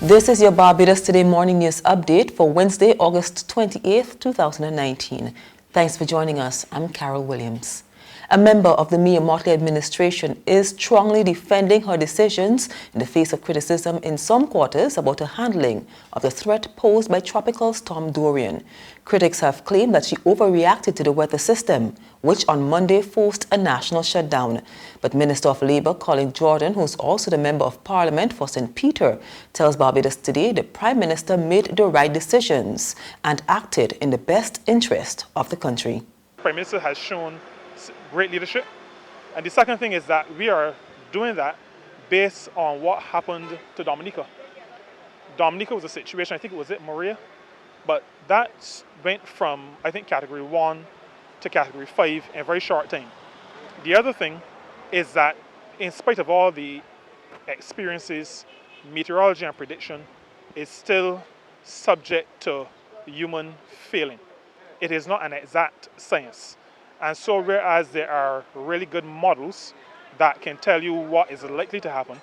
This is your Barbados Today Morning News Update for Wednesday, August 28th, 2019. Thanks for joining us. I'm Carol Williams. A member of the Mia Mottley administration is strongly defending her decisions in the face of criticism in some quarters about her handling of the threat posed by Tropical Storm Dorian. Critics have claimed that she overreacted to the weather system, which on Monday forced a national shutdown. But Minister of Labour Colin Jordan, who's also the Member of Parliament for St. Peter, tells Barbados Today the Prime Minister made the right decisions and acted in the best interest of the country. The Prime Minister has shown great leadership, and the second thing is that we are doing that based on what happened to Dominica. Dominica was a situation, I think it was Maria, but that went from, I think, category 1 to category 5 in a very short time. The other thing is that in spite of all the experiences, meteorology and prediction is still subject to human failing. It is not an exact science. And so whereas there are really good models that can tell you what is likely to happen,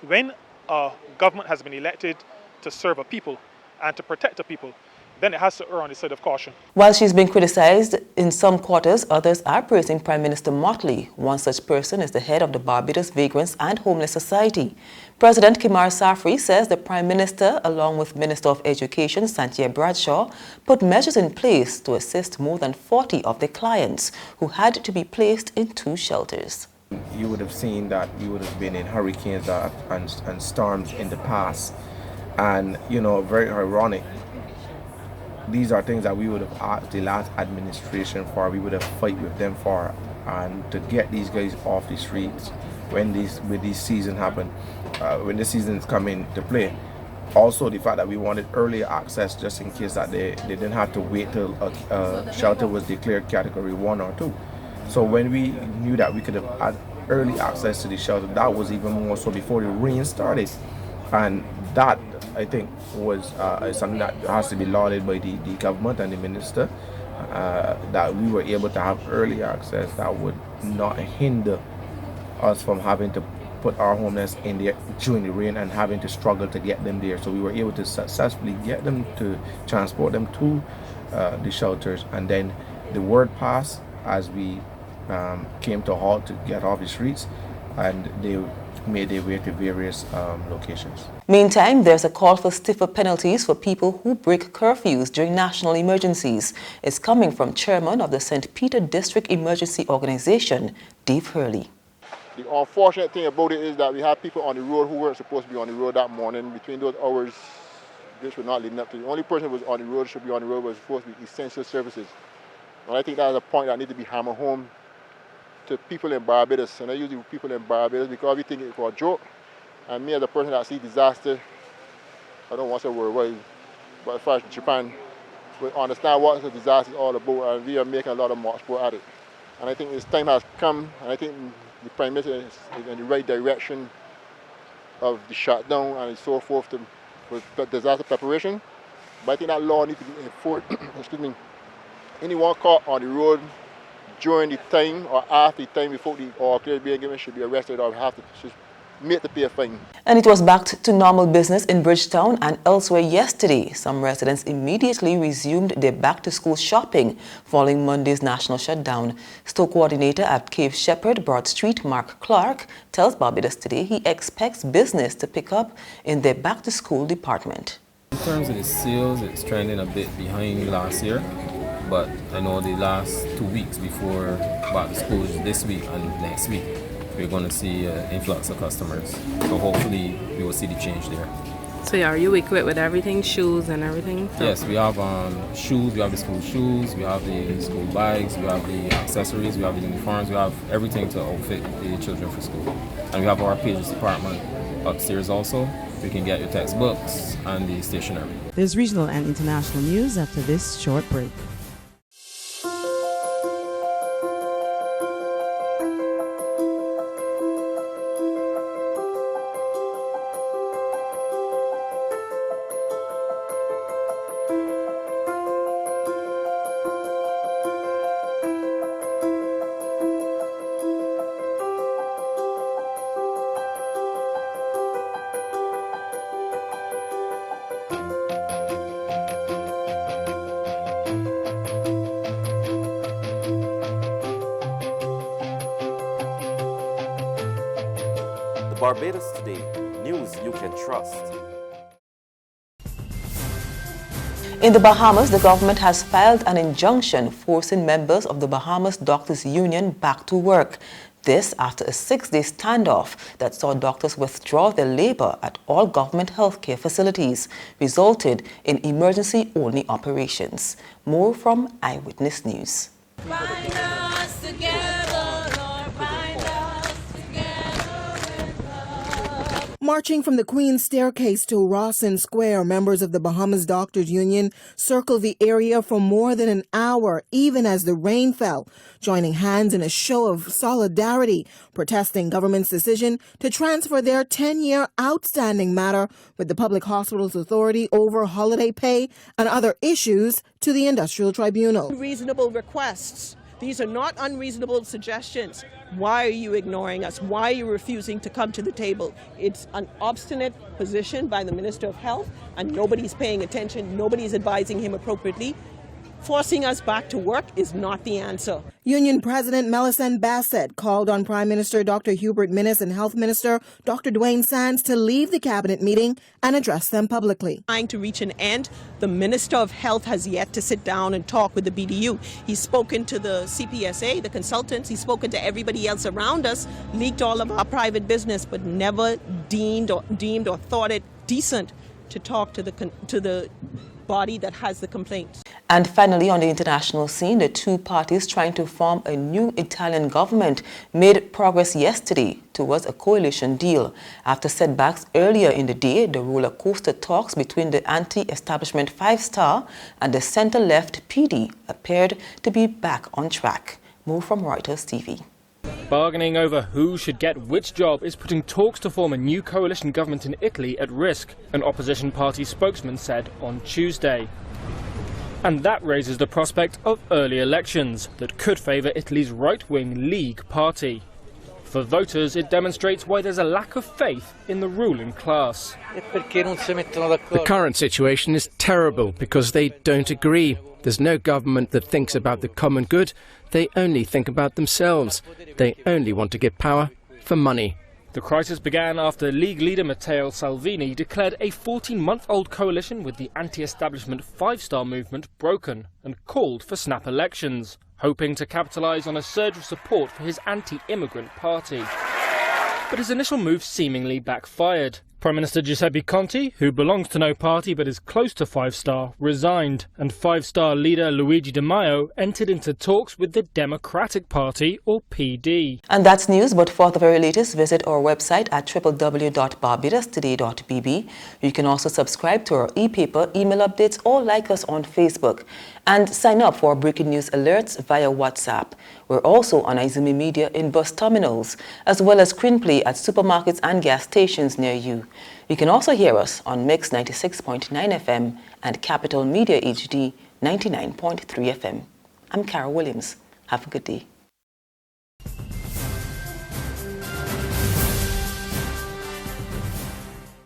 when a government has been elected to serve a people and to protect the people, then it has to err on the side of caution. While she's been criticized in some quarters, others are praising Prime Minister Mottley. One such person is the head of the Barbados Vagrants and Homeless Society. President Kimar Safri says the Prime Minister, along with Minister of Education Santia Bradshaw, put measures in place to assist more than 40 of their clients who had to be placed in 2 shelters. You would have seen that you would have been in hurricanes and storms in the past. And, you know, very ironic. These are things that we would have asked the last administration for, we would have fight with them for, and to get these guys off the streets when these season happen, when the seasons come into play. Also the fact that we wanted earlier access just in case that they didn't have to wait till a shelter was declared category 1 or 2. So when we knew that we could have had early access to the shelter, that was even more so before the rain started. And that, I think, was something that has to be lauded by the government and the minister, that we were able to have early access that would not hinder us from having to put our homeless in there during the rain and having to struggle to get them there. So we were able to successfully get them, to transport them to the shelters, and then the word passed as we came to a halt to get off the streets, and they made their way to various locations. Meantime, there's a call for stiffer penalties for people who break curfews during national emergencies. It's coming from Chairman of the St. Peter District Emergency Organization, Dave Hurley. The unfortunate thing about it is that we have people on the road who weren't supposed to be on the road that morning. Between those hours, this was not leading up to. The only person who was on the road, should be on the road, was supposed to be essential services. And I think that is a point that needs to be hammered home to people in Barbados, and I use the people in Barbados because we think it's for a joke. And me as a person that sees disaster, I don't want to say worldwide, but as far as Japan, we understand what the disaster is all about, and we are making a lot of march sport at it. And I think this time has come, and I think the Prime Minister is in the right direction of the shutdown and so forth for disaster preparation. But I think that law needs to be enforced. Excuse me. Anyone caught on the road during the time or after the time before the order being given should be arrested or have to make to pay a fine. And it was back to normal business in Bridgetown and elsewhere yesterday. Some residents immediately resumed their back-to-school shopping following Monday's national shutdown. Store coordinator at Cave Shepherd Broad Street, Mark Clark, tells Barbados Today he expects business to pick up in their back-to-school department. In terms of the sales, it's trending a bit behind last year. But I know the last 2 weeks before back to school, this week and next week, we're going to see an influx of customers. So hopefully we will see the change there. So yeah, are you equipped with everything, shoes and everything? So yes, we have shoes, we have the school shoes, we have the school bags, we have the accessories, we have the uniforms, we have everything to outfit the children for school. And we have our pages department upstairs also. We can get your textbooks and the stationery. There's regional and international news after this short break. Barbados Today, news you can trust. In the Bahamas, the government has filed an injunction forcing members of the Bahamas Doctors Union back to work. This after a 6-day standoff that saw doctors withdraw their labor at all government healthcare facilities, resulted in emergency-only operations. More from Eyewitness News. Bind us together, Lord, bind us together with love. Marching from the Queen's Staircase to Rawson Square, members of the Bahamas Doctors Union circled the area for more than an hour, even as the rain fell, joining hands in a show of solidarity, protesting government's decision to transfer their 10-year outstanding matter with the Public Hospitals Authority over holiday pay and other issues to the Industrial Tribunal. Reasonable requests. These are not unreasonable suggestions. Why are you ignoring us? Why are you refusing to come to the table? It's an obstinate position by the Minister of Health, and nobody's paying attention. Nobody's advising him appropriately. Forcing us back to work is not the answer. Union President Melisande Bassett called on Prime Minister Dr. Hubert Minnis and Health Minister Dr. Dwayne Sands to leave the cabinet meeting and address them publicly. Trying to reach an end, the Minister of Health has yet to sit down and talk with the BDU. He's spoken to the CPSA, the consultants, he's spoken to everybody else around us, leaked all of our private business, but never deemed or thought it decent to talk to the body that has the complaints. And finally, on the international scene, the two parties trying to form a new Italian government made progress yesterday towards a coalition deal. After setbacks earlier in the day, the roller coaster talks between the anti-establishment Five Star and the center-left PD appeared to be back on track. More from Reuters TV. Bargaining over who should get which job is putting talks to form a new coalition government in Italy at risk, an opposition party spokesman said on Tuesday. And that raises the prospect of early elections that could favour Italy's right-wing League party. For voters, it demonstrates why there's a lack of faith in the ruling class. The current situation is terrible because they don't agree. There's no government that thinks about the common good. They only think about themselves. They only want to get power for money. The crisis began after League leader Matteo Salvini declared a 14-month-old coalition with the anti-establishment Five Star movement broken and called for snap elections, hoping to capitalise on a surge of support for his anti-immigrant party. But his initial move seemingly backfired. Prime Minister Giuseppe Conte, who belongs to no party but is close to Five Star, resigned, and Five Star leader Luigi Di Maio entered into talks with the Democratic Party, or PD. And that's news, but for the very latest, visit our website at www.barbadostoday.bb. You can also subscribe to our e-paper, email updates, or like us on Facebook. And sign up for breaking news alerts via WhatsApp. We're also on Izumi Media in bus terminals, as well as screenplay at supermarkets and gas stations near you. You can also hear us on Mix 96.9 FM and Capital Media HD 99.3 FM. I'm Carol Williams. Have a good day.